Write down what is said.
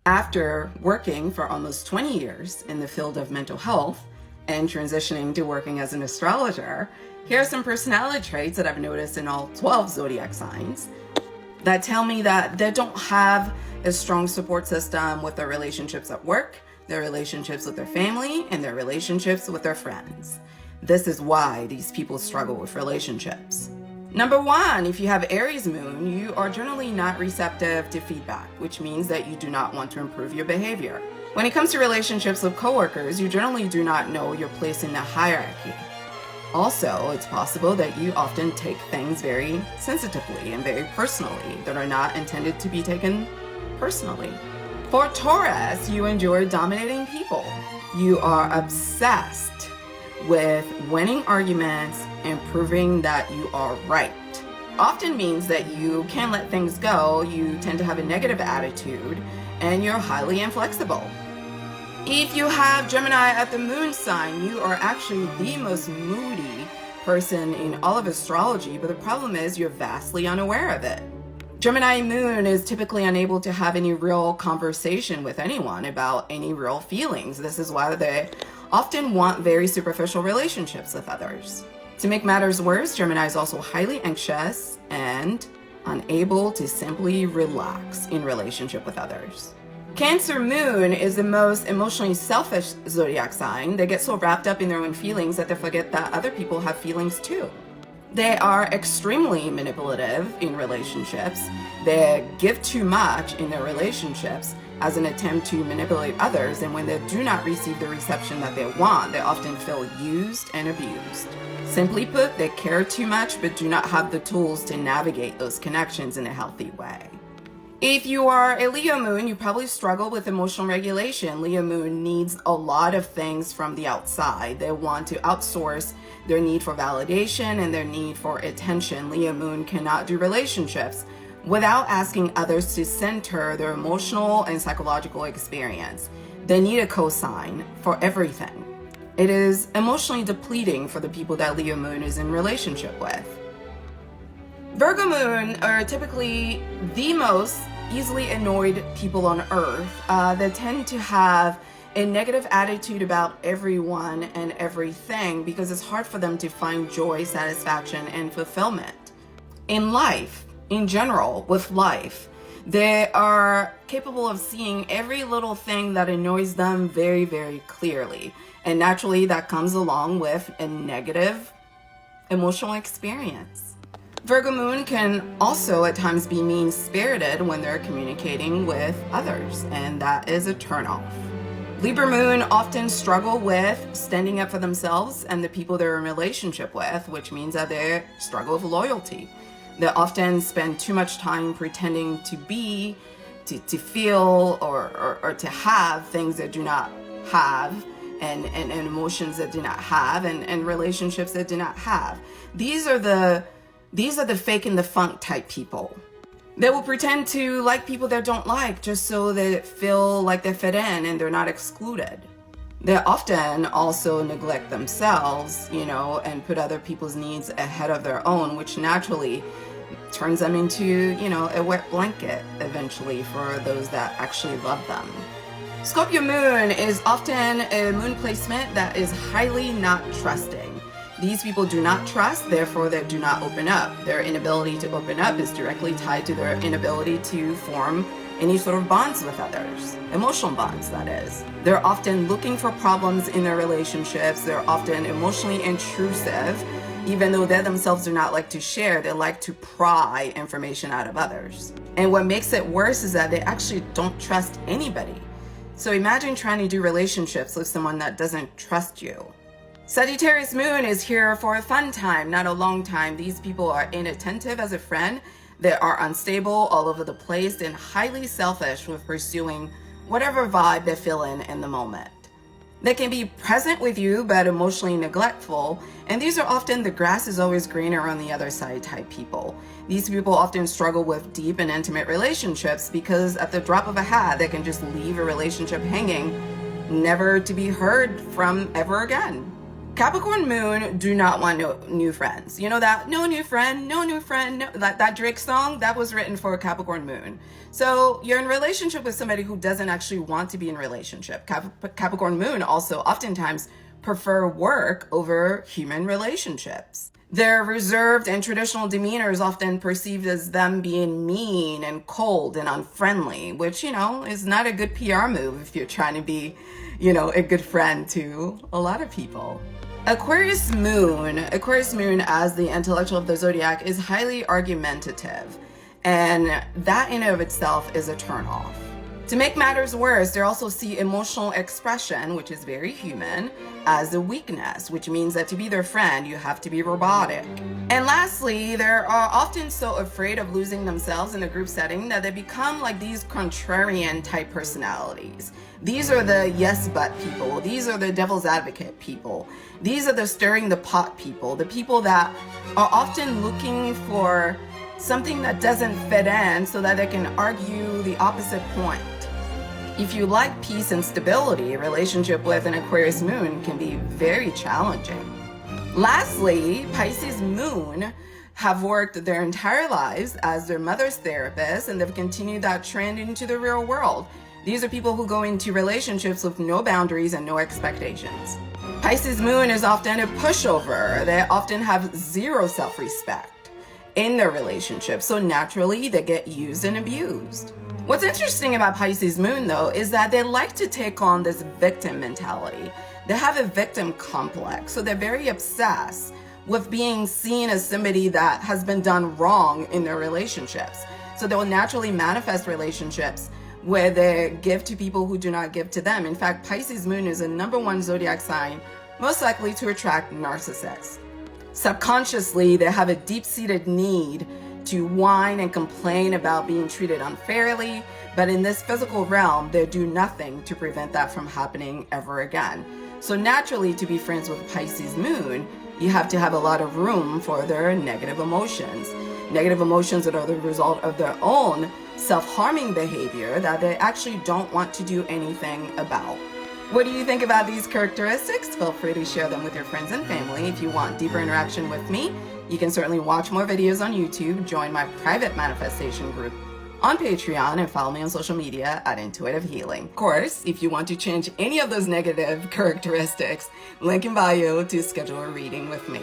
After working for almost 20 years in the field of mental health and transitioning to working as an astrologer, here are some personality traits that I've noticed in all 12 zodiac signs that tell me that they don't have a strong support system with their relationships at work, their relationships with their family, and their relationships with their friends. This is why these people struggle with relationships. Number 1, if you have Aries moon, you are generally not receptive to feedback, which means that you do not want to improve your behavior. When it comes to relationships with coworkers, you generally do not know your place in the hierarchy. Also, it's possible that you often take things very sensitively and very personally that are not intended to be taken personally. For Taurus, you enjoy dominating people. You are obsessed with winning arguments and proving that you are right. Often means that you can't let things go, you tend to have a negative attitude, and you're highly inflexible. If you have Gemini at the moon sign, you are actually the most moody person in all of astrology, but the problem is you're vastly unaware of it. Gemini moon is typically unable to have any real conversation with anyone about any real feelings. This is why they often want very superficial relationships with others. To make matters worse, Gemini is also highly anxious and unable to simply relax in relationship with others. Cancer moon is the most emotionally selfish zodiac sign. They get so wrapped up in their own feelings that they forget that other people have feelings too. They are extremely manipulative in relationships. They give too much in their relationships as an attempt to manipulate others, and when they do not receive the reception that they want, they often feel used and abused. Simply put, they care too much but do not have the tools to navigate those connections in a healthy way. If you are a Leo moon, you probably struggle with emotional regulation. Leo moon needs a lot of things from the outside. They want to outsource their need for validation and their need for attention. Leo moon cannot do relationships without asking others to center their emotional and psychological experience. They need a cosign for everything. It is emotionally depleting for the people that Leo moon is in relationship with. Virgo moon are typically the most easily annoyed people on earth. They tend to have a negative attitude about everyone and everything because it's hard for them to find joy, satisfaction, and fulfillment. In life, in general, with life, they are capable of seeing every little thing that annoys them very, very clearly. And naturally, that comes along with a negative emotional experience. Virgo moon can also at times be mean-spirited when they're communicating with others, and that is a turnoff. Libra moon often struggle with standing up for themselves and the people they're in relationship with, which means that they struggle with loyalty. They often spend too much time pretending to be, to feel, or to have things that do not have, and emotions that do not have, and relationships that do not have. These are the fake and the funk type people. They will pretend to like people they don't like just so they feel like they fit in and they're not excluded. They often also neglect themselves, and put other people's needs ahead of their own, which naturally turns them into, a wet blanket eventually for those that actually love them. Scorpio moon is often a moon placement that is highly not trusting. These people do not trust, therefore they do not open up. Their inability to open up is directly tied to their inability to form any sort of bonds with others, emotional bonds, that is. They're often looking for problems in their relationships. They're often emotionally intrusive. Even though they themselves do not like to share, they like to pry information out of others. And what makes it worse is that they actually don't trust anybody. So imagine trying to do relationships with someone that doesn't trust you. Sagittarius moon is here for a fun time, not a long time. These people are inattentive as a friend. They are unstable, all over the place, and highly selfish with pursuing whatever vibe they feel in the moment. They can be present with you, but emotionally neglectful. And these are often the grass is always greener on the other side type people. These people often struggle with deep and intimate relationships because at the drop of a hat, they can just leave a relationship hanging, never to be heard from ever again. Capricorn moon do not want no new friends. You know that no new friend, no new friend, no, that Drake song, that was written for Capricorn moon. So you're in relationship with somebody who doesn't actually want to be in relationship. Capricorn moon also oftentimes prefer work over human relationships. Their reserved and traditional demeanor is often perceived as them being mean and cold and unfriendly, which, is not a good PR move if you're trying to be, a good friend to a lot of people. Aquarius moon as the intellectual of the zodiac is highly argumentative, and that in and of itself is a turnoff. To make matters worse, they also see emotional expression, which is very human, as a weakness, which means that to be their friend, you have to be robotic. And lastly, they are often so afraid of losing themselves in a group setting that they become like these contrarian type personalities. These are the yes but people. These are the devil's advocate people. These are the stirring the pot people, the people that are often looking for something that doesn't fit in so that they can argue the opposite point. If you like peace and stability, a relationship with an Aquarius moon can be very challenging. Lastly, Pisces moon have worked their entire lives as their mother's therapist, and they've continued that trend into the real world. These are people who go into relationships with no boundaries and no expectations. Pisces moon is often a pushover. They often have zero self-respect in their relationship, so naturally they get used and abused. What's interesting about Pisces moon, though, is that they like to take on this victim mentality. They have a victim complex, so they're very obsessed with being seen as somebody that has been done wrong in their relationships. So they will naturally manifest relationships where they give to people who do not give to them. In fact, Pisces moon is the #1 zodiac sign most likely to attract narcissists. Subconsciously, they have a deep-seated need to whine and complain about being treated unfairly, but in this physical realm, they do nothing to prevent that from happening ever again. So naturally, to be friends with Pisces moon, you have to have a lot of room for their negative emotions. Negative emotions that are the result of their own self-harming behavior that they actually don't want to do anything about. What do you think about these characteristics? Feel free to share them with your friends and family. If you want deeper interaction with me, you can certainly watch more videos on YouTube, join my private manifestation group on Patreon, and follow me on social media at Intuitive Healing. Of course, if you want to change any of those negative characteristics, link in bio to schedule a reading with me.